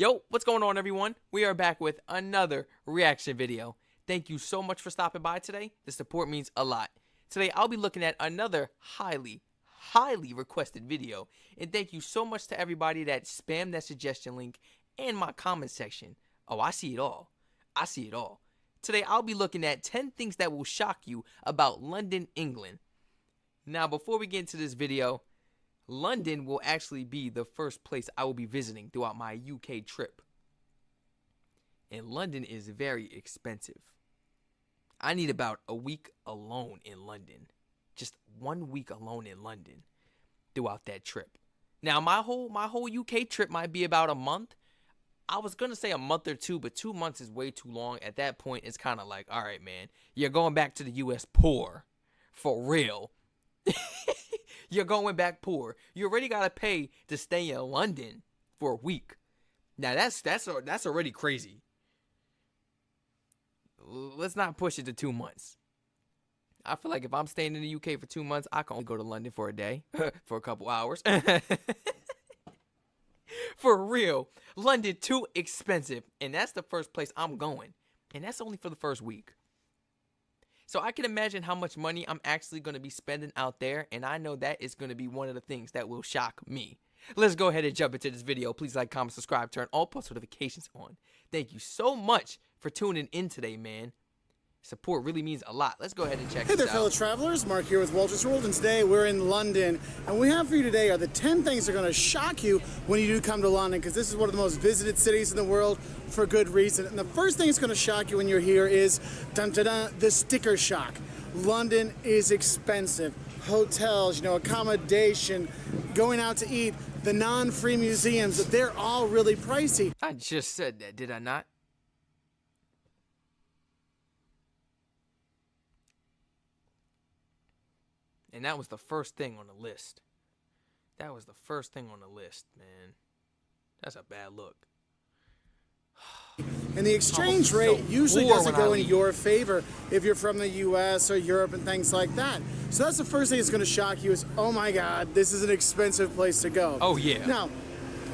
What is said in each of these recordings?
Yo, what's going on, everyone? We are back with another reaction video. Thank you so much for stopping by today. The support means a lot. Today, I'll be looking at another highly requested video. And thank you so much to everybody that spammed that suggestion link and my comment section. Oh, I see it all. I see it all. Today, I'll be looking at 10 things that will shock you about London, England. Now, before we get into this video, London will actually be the first place I will be visiting throughout my UK trip. And London is very expensive. I need about a week alone in London. Just 1 week alone in London throughout that trip. Now, my whole UK trip might be about a month. I was going to say a month or two, but 2 months is way too long. At that point, it's kind of like, all right, man, you're going back to the US poor. For real. You're going back poor. You already got to pay to stay in London for a week. Now, that's already crazy. Let's not push it to 2 months. I feel like if I'm staying in the UK for 2 months, I can only go to London for a day, for a couple hours. For real. London, too expensive. And that's the first place I'm going. And that's only for the first week. So I can imagine how much money I'm actually going to be spending out there, and I know that is going to be one of the things that will shock me. Let's go ahead and jump into this video. Please like, comment, subscribe, turn all post notifications on. Thank you so much for tuning in today, man. Support really means a lot. Let's go ahead and check this out. Hey there, fellow travelers. Mark here with Walter's World, and today we're in London. And what we have for you today are the 10 things that are going to shock you when you do come to London, because this is one of the most visited cities in the world for good reason. And the first thing that's going to shock you when you're here is, dun-dun-dun, the sticker shock. London is expensive. Hotels, accommodation, going out to eat, the non-free museums, they're all really pricey. I just said that, did I not? And that was the first thing on the list. That was the first thing on the list, man. That's a bad look. And the exchange rate usually doesn't go in your favor if you're from the US or Europe and things like that. So that's the first thing that's going to shock you is, oh my God, this is an expensive place to go. Oh, yeah. Now,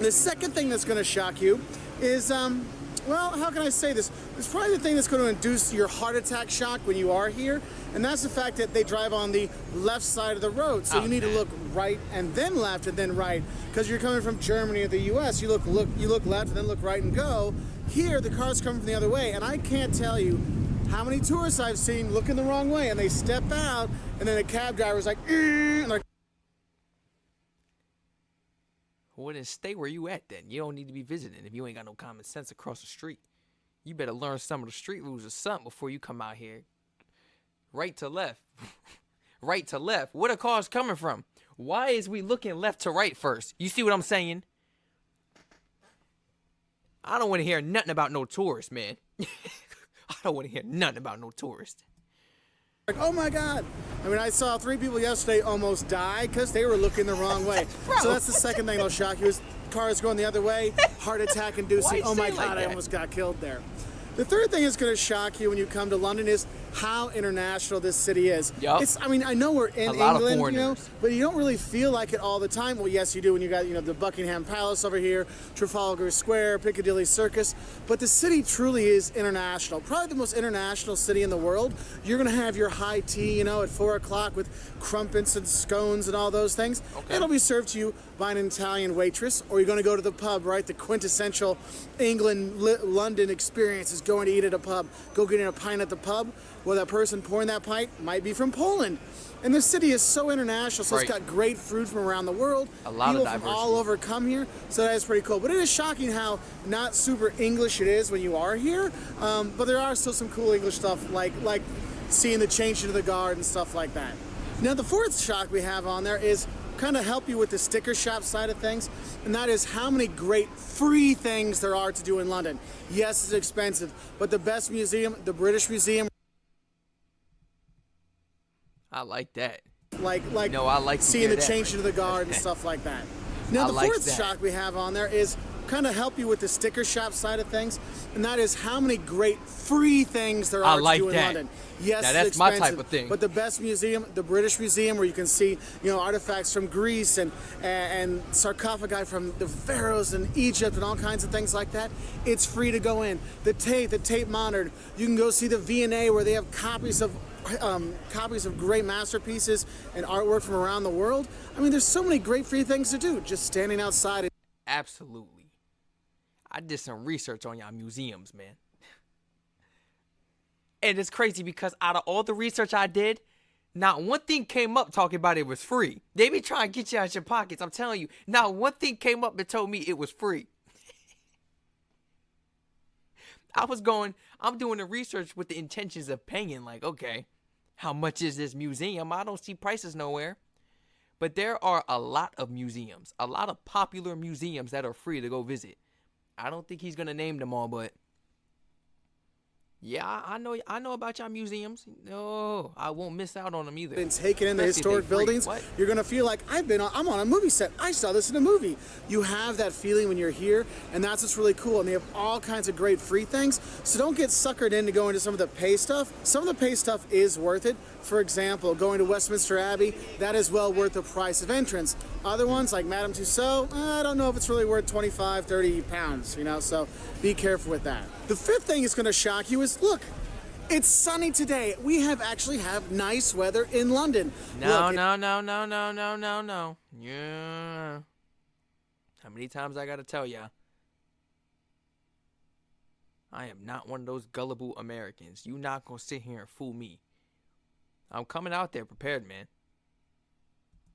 the second thing that's going to shock you is, well, how can I say this? It's probably the thing that's going to induce your heart attack shock when you are here, and that's the fact that they drive on the left side of the road. So you need to look right and then left and then right, because you're coming from Germany or the US. You look left and then look right and go. Here, the car's coming from the other way, and I can't tell you how many tourists I've seen looking the wrong way, and they step out, and then the cab driver's like, and like, well, then stay where you at then. You don't need to be visiting if you ain't got no common sense across the street. You better learn some of the street rules or something before you come out here. Right to left. Right to left. Where the car's coming from? Why is we looking left to right first? You see what I'm saying? I don't want to hear nothing about no tourists, man. I don't want to hear nothing about no tourists. like, oh my God. I mean, I saw 3 people yesterday almost die because they were looking the wrong way. So that's the second thing that'll shock you is cars going the other way, heart attack inducing. Oh my God, I almost got killed there. The third thing that's going to shock you when you come to London is how international this city is. Yep. I mean, I know we're in England, but you don't really feel like it all the time. Well, yes, you do when you got, the Buckingham Palace over here, Trafalgar Square, Piccadilly Circus. But the city truly is international. Probably the most international city in the world. You're going to have your high tea, at 4 o'clock with crumpets and scones and all those things. Okay. It'll be served to you by an Italian waitress, or you're going to go to the pub, right? The quintessential England, London experience is going to eat at a pub. Go getting a pint at the pub. Well, that person pouring that pint might be from Poland. And this city is so international, so it's got great food from around the world. A lot of diversity. People from all over come here, so that is pretty cool. But it is shocking how not super English it is when you are here. But there are still some cool English stuff, like seeing the change into the guard and stuff like that. Now, the fourth shock we have on there is kind of help you with the sticker shop side of things, and that is how many great free things there are to do in London. Yes, it's expensive, but the best museum, the British Museum. I like that. I like seeing the change into the guard and stuff like that. Now, the fourth shock we have on there is kind of help you with the sticker shop side of things, and that is how many great free things there I are like to do in that. London. Yes, Now, it's that's my expensive, type of thing. but the best museum, the British Museum, where you can see, you know, artifacts from Greece and sarcophagi from the pharaohs in Egypt and all kinds of things like that, it's free to go in. The Tate Modern, you can go see the V&A where they have copies of great masterpieces and artwork from around the world. I mean, there's so many great free things to do just standing outside. Absolutely. I did some research on y'all museums, man. And it's crazy because out of all the research I did, not one thing came up talking about it was free. They be trying to get you out your pockets. I'm telling you, not one thing came up that told me it was free. I'm doing the research with the intentions of paying, like, okay, how much is this museum? I don't see prices nowhere. But there are a lot of museums, a lot of popular museums that are free to go visit. I don't think he's going to name them all, but yeah, I know about y'all museums. No, I won't miss out on them either. And taking in the historic buildings, you're gonna feel like I'm on a movie set. I saw this in a movie. You have that feeling when you're here, and that's what's really cool. And they have all kinds of great free things. So don't get suckered into going to some of the pay stuff. Some of the pay stuff is worth it. For example, going to Westminster Abbey, that is well worth the price of entrance. Other ones like Madame Tussauds, I don't know if it's really worth 25, 30 pounds, you know, so be careful with that. The fifth thing is gonna shock you is, look, it's sunny today. We actually have nice weather in London. No. Look, Yeah. How many times I gotta tell ya? I am not one of those gullible Americans. You not gonna sit here and fool me. I'm coming out there prepared, man.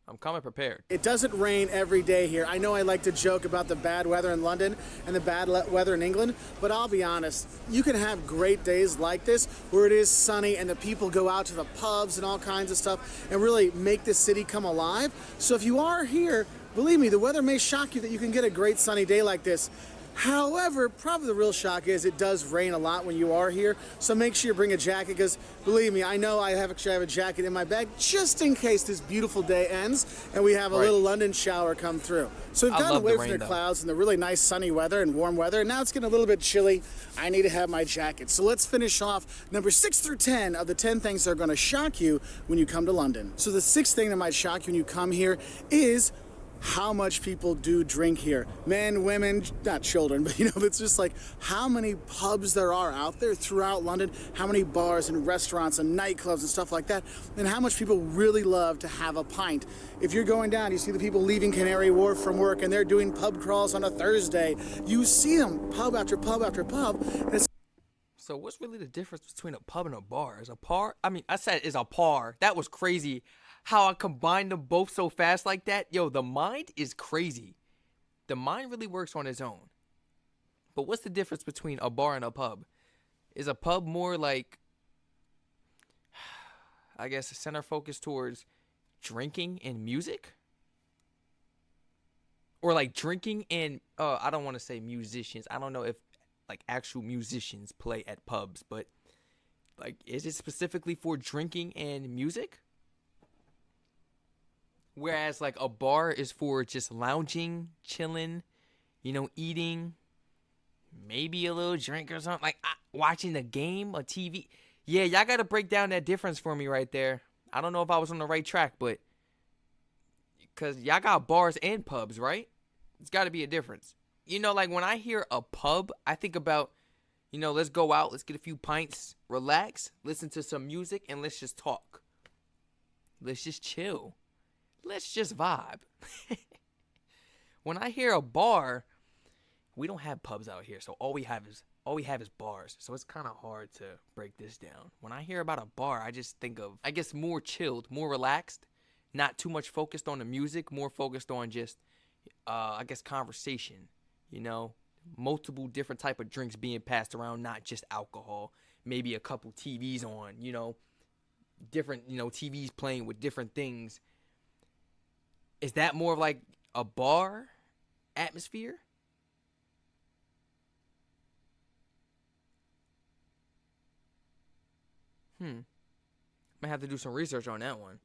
I'm coming prepared. It doesn't rain every day here. I know I like to joke about the bad weather in London and the bad weather in England, but I'll be honest, you can have great days like this where it is sunny and the people go out to the pubs and all kinds of stuff and really make the city come alive. So if you are here, believe me, the weather may shock you that you can get a great sunny day like this. However, probably the real shock is it does rain a lot when you are here, so make sure you bring a jacket, because believe me, I know I actually have a jacket in my bag just in case this beautiful day ends and we have a little London shower come through. So we've gotten away from the clouds and the really nice sunny weather and warm weather, and now it's getting a little bit chilly. I need to have my jacket. So let's finish off number 6 through 10 of the 10 things that are going to shock you when you come to London. So the sixth thing that might shock you when you come here is how much people do drink here. Men, women, not children, but you know, it's just like how many pubs there are out there throughout London, how many bars and restaurants and nightclubs and stuff like that, and how much people really love to have a pint. If you're going down, you see the people leaving Canary Wharf from work and they're doing pub crawls on a Thursday. You see them pub after pub after pub. And it's So what's really the difference between a pub and a bar? Is a par? I mean, I said is a par. That was crazy. How I combined them both so fast like that. Yo, the mind is crazy. The mind really works on its own. But what's the difference between a bar and a pub? Is a pub more like, I guess, a center focus towards drinking and music? Or like drinking and, I don't want to say musicians. I don't know if like actual musicians play at pubs, but like, is it specifically for drinking and music? Whereas like a bar is for just lounging, chilling, you know, eating, maybe a little drink or something, like watching a game, a TV. Yeah, y'all got to break down that difference for me right there. I don't know if I was on the right track, but because y'all got bars and pubs, right? It's got to be a difference. You know, like when I hear a pub, I think about, you know, let's go out, let's get a few pints, relax, listen to some music, and let's just talk. Let's just chill. Let's just vibe. When I hear a bar, we don't have pubs out here, so all we have is bars. So it's kind of hard to break this down. When I hear about a bar, I just think of, I guess, more chilled, more relaxed, not too much focused on the music, more focused on just, I guess, conversation. You know, multiple different type of drinks being passed around, not just alcohol. Maybe a couple TVs on, you know, different, you know, TVs playing with different things. Is that more of like a bar atmosphere? Might have to do some research on that one.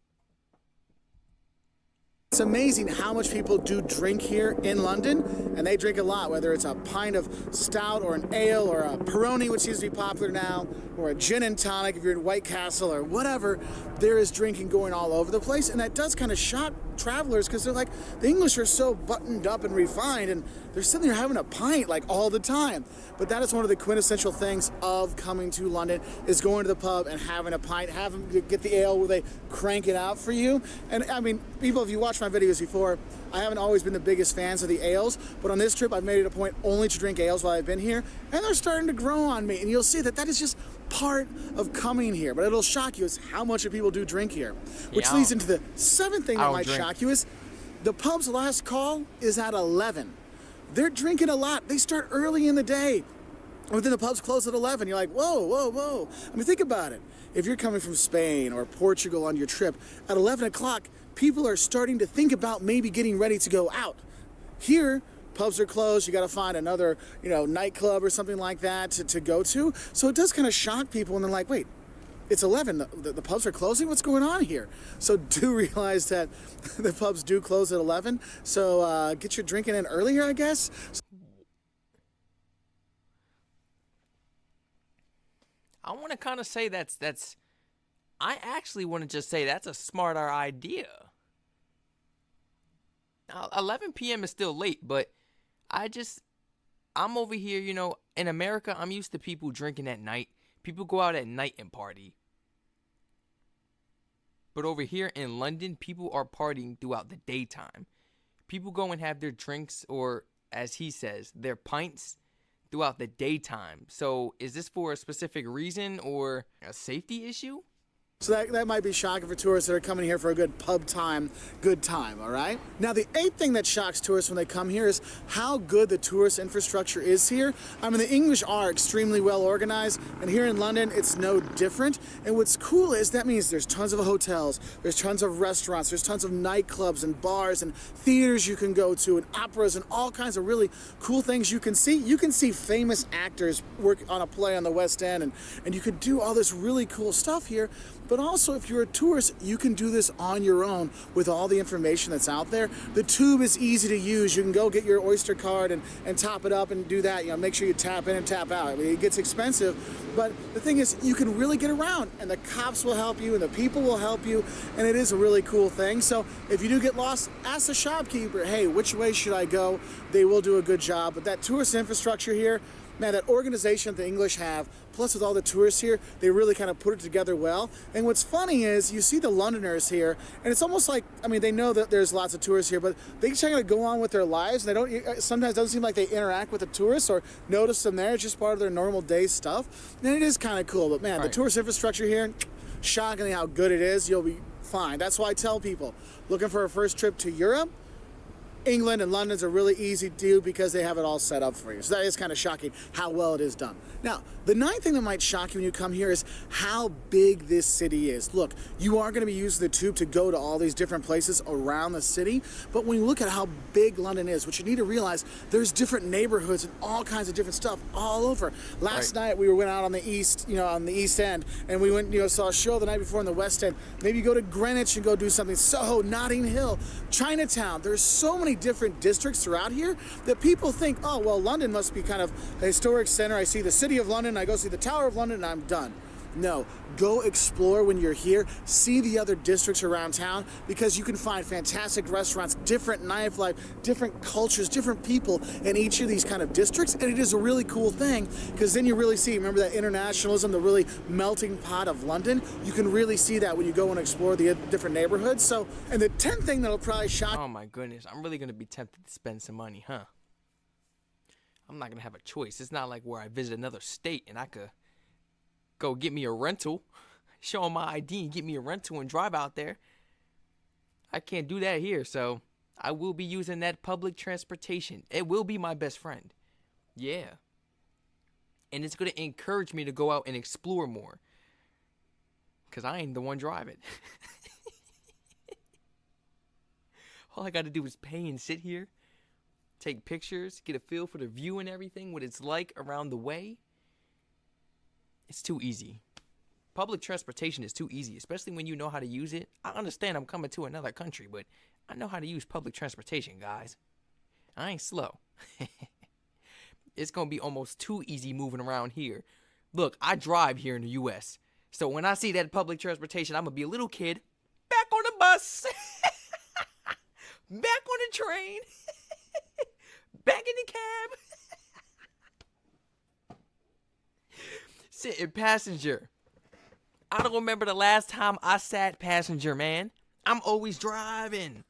it's amazing how much people do drink here in London, and they drink a lot, whether it's a pint of stout or an ale or a Peroni, which seems to be popular now, or a gin and tonic if you're in White Castle or whatever. There is drinking going all over the place, and that does kind of shock travelers because they're like, the English are so buttoned up and refined, and they're sitting there having a pint like all the time. But that is one of the quintessential things of coming to London, is going to the pub and having a pint, have them get the ale where they crank it out for you. And I mean, people, if you watch my videos before, I haven't always been the biggest fans of the ales, but on this trip I've made it a point only to drink ales while I've been here, and they're starting to grow on me, and you'll see that that is just part of coming here. But it'll shock you is how much people do drink here, which leads into the seventh thing that might shock you is the pub's last call is at 11. They're drinking a lot. They start early in the day. And then the pubs close at 11. You're like, whoa, whoa, whoa. I mean, think about it. If you're coming from Spain or Portugal on your trip, at 11 o'clock, people are starting to think about maybe getting ready to go out. Here, pubs are closed. You got to find another, nightclub or something like that to go to. So it does kind of shock people, and they're like, wait, it's 11. The pubs are closing? What's going on here? So do realize that the pubs do close at 11. So get your drinking in earlier, I guess. I want to kind of say I actually want to just say that's a smarter idea. Now, 11 p.m. is still late, but I'm over here, in America, I'm used to people drinking at night. People go out at night and party. But over here in London, people are partying throughout the daytime. People go and have their drinks, or as he says, their pints throughout the daytime. So is this for a specific reason or a safety issue? So that might be shocking for tourists that are coming here for a good pub time, good time, all right? Now, the eighth thing that shocks tourists when they come here is how good the tourist infrastructure is here. I mean, the English are extremely well organized, and here in London, it's no different. And what's cool is that means there's tons of hotels, there's tons of restaurants, there's tons of nightclubs and bars and theaters you can go to, and operas and all kinds of really cool things you can see. You can see famous actors work on a play on the West End, and you could do all this really cool stuff here. But also, if you're a tourist, you can do this on your own with all the information that's out there. The tube is easy to use. You can go get your Oyster card and top it up and do that. Make sure you tap in and tap out. I mean, it gets expensive, but the thing is, you can really get around, and the cops will help you, and the people will help you, and it is a really cool thing. So if you do get lost, ask the shopkeeper, hey, which way should I go? They will do a good job. But that tourist infrastructure here, man, that organization that the English have, plus with all the tourists here, they really kind of put it together well. And what's funny is you see the Londoners here, and it's almost like, I mean, they know that there's lots of tourists here, but they just kind of go on with their lives. And they don't, sometimes it doesn't seem like they interact with the tourists or notice them there. It's just part of their normal day stuff. And it is kind of cool. But man, the tourist infrastructure here, shockingly how good it is. You'll be fine. That's why I tell people, looking for a first trip to Europe, England and London's a really easy deal because they have it all set up for you. So that is kind of shocking how well it is done. Now, the ninth thing that might shock you when you come here is how big this city is. Look, you are going to be using the tube to go to all these different places around the city, but when you look at how big London is, what you need to realize, there's different neighborhoods and all kinds of different stuff all over. Last night we went out on the east, on the East End, and we went, saw a show the night before in the West End. Maybe you go to Greenwich and go do something. Soho, Notting Hill, Chinatown. There's so many different districts throughout here that people think, oh, well, London must be kind of a historic center. I see the City of London, I go see the Tower of London, and I'm done. No, go explore when you're here, see the other districts around town, because you can find fantastic restaurants, different nightlife, different cultures, different people in each of these kind of districts, and it is a really cool thing, because then you really see, remember that internationalism, the really melting pot of London? You can really see that when you go and explore the different neighborhoods. So, and the 10th thing that'll probably shock... Oh my goodness, I'm really going to be tempted to spend some money, huh? I'm not going to have a choice. It's not like where I visit another state and I could go get me a rental, show them my ID and get me a rental and drive out there. I can't do that here, so I will be using that public transportation. It will be my best friend. Yeah. And it's going to encourage me to go out and explore more, because I ain't the one driving. All I got to do is pay and sit here, take pictures, get a feel for the view and everything, what it's like around the way. It's too easy. Public transportation is too easy, especially when you know how to use it. I understand I'm coming to another country, but I know how to use public transportation, guys. I ain't slow. It's going to be almost too easy moving around here. Look, I drive here in the U.S., so when I see that public transportation, I'm going to be a little kid. Back on the bus. Back on the train. Back in the cab. Sitting passenger. I don't remember the last time I sat passenger, man. I'm always driving.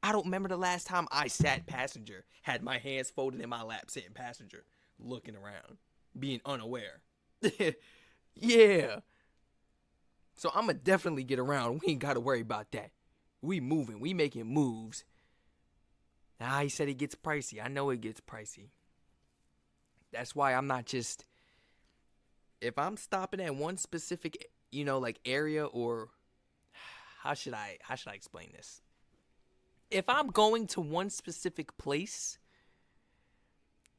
I don't remember the last time I sat passenger. Had my hands folded in my lap, sitting passenger. Looking around. Being unaware. Yeah. So I'ma definitely get around. We ain't gotta worry about that. We moving. We making moves. He said it gets pricey. I know it gets pricey. That's why I'm not just... If I'm stopping at one specific, like area, or... How should I explain this? If I'm going to one specific place...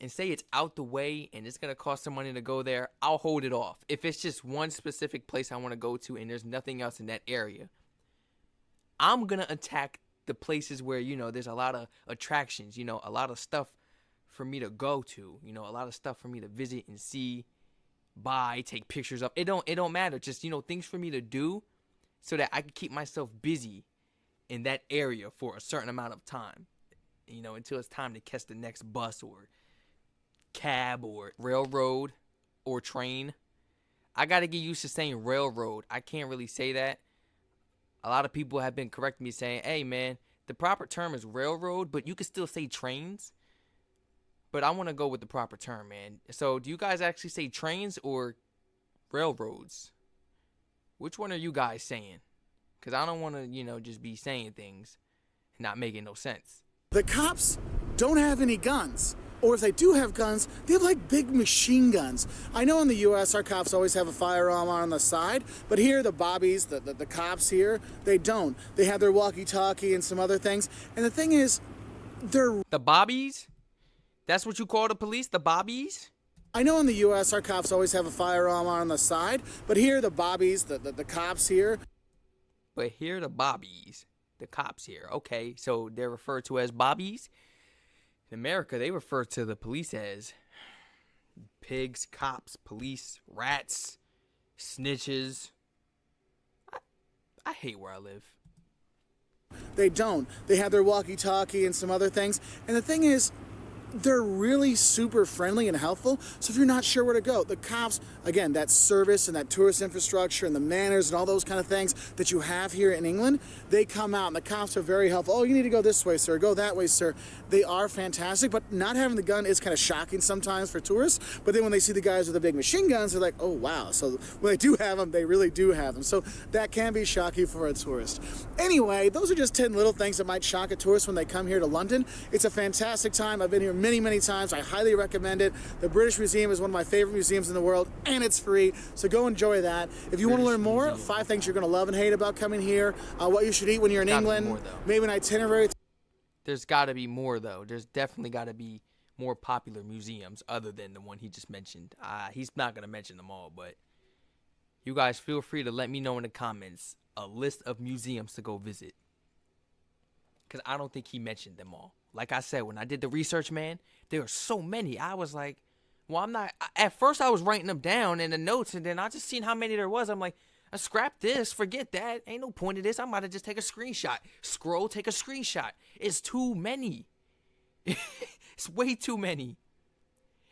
and say it's out the way and it's going to cost some money to go there, I'll hold it off. If it's just one specific place I want to go to and there's nothing else in that area, I'm going to attack the places where, there's a lot of attractions, a lot of stuff for me to go to, a lot of stuff for me to visit and see, buy, take pictures of. It don't matter. Just, things for me to do so that I can keep myself busy in that area for a certain amount of time, until it's time to catch the next bus or cab or railroad or train. I gotta get used to saying railroad. I can't really say that. A lot of people have been correcting me saying, hey man, the proper term is railroad, but you can still say trains. But I want to go with the proper term, man. So do you guys actually say trains or railroads? Which one are you guys saying? Because I don't want to, just be saying things and not making no sense. The cops don't have any guns. Or if they do have guns, they have like big machine guns. I know in the U.S. our cops always have a firearm on the side, but here the bobbies, the cops here, they don't. They have their walkie-talkie and some other things. And the thing is, they're... The bobbies? That's what you call the police? The bobbies? I know in the U.S. our cops always have a firearm on the side, but here the bobbies, the cops here... But here the bobbies, the cops here. Okay, so they're referred to as bobbies? In America, they refer to the police as pigs, cops, police, rats, snitches. I hate where I live. They don't. They have their walkie-talkie and some other things. And the thing is, they're really super friendly and helpful. So if you're not sure where to go, the cops, again, that service and that tourist infrastructure and the manners and all those kind of things that you have here in England, they come out and the cops are very helpful. Oh, you need to go this way, sir. Go that way, sir. They are fantastic, but not having the gun is kind of shocking sometimes for tourists. But then when they see the guys with the big machine guns, they're like, oh, wow. So when they do have them, they really do have them. So that can be shocking for a tourist. Anyway, those are just 10 little things that might shock a tourist when they come here to London. It's a fantastic time. I've been here many times. I highly recommend it. The British Museum is one of my favorite museums in the world, and it's free, so go enjoy that. If you want to learn more, 5 things you're going to love and hate about coming here, what you should eat when you're in England, maybe an itinerary. There's got to be more, though. There's definitely got to be more popular museums other than the one he just mentioned. He's not going to mention them all, but you guys feel free to let me know in the comments a list of museums to go visit, because I don't think he mentioned them all. Like I said, when I did the research, man, there are so many. I was like, well, I'm not... At first, I was writing them down in the notes, and then I just seen how many there was. I'm like, I scrap this, forget that. Ain't no point of this. I might have just take a screenshot. Scroll, take a screenshot. It's too many. It's way too many.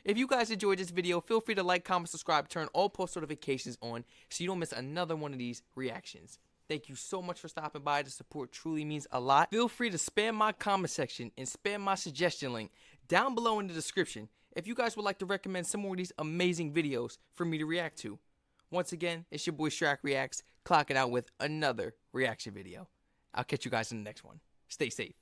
If you guys enjoyed this video, feel free to like, comment, subscribe, turn all post notifications on so you don't miss another one of these reactions. Thank you so much for stopping by. The support truly means a lot. Feel free to spam my comment section and spam my suggestion link down below in the description if you guys would like to recommend some more of these amazing videos for me to react to. Once again, it's your boy Strac Reacts, clocking out with another reaction video. I'll catch you guys in the next one. Stay safe.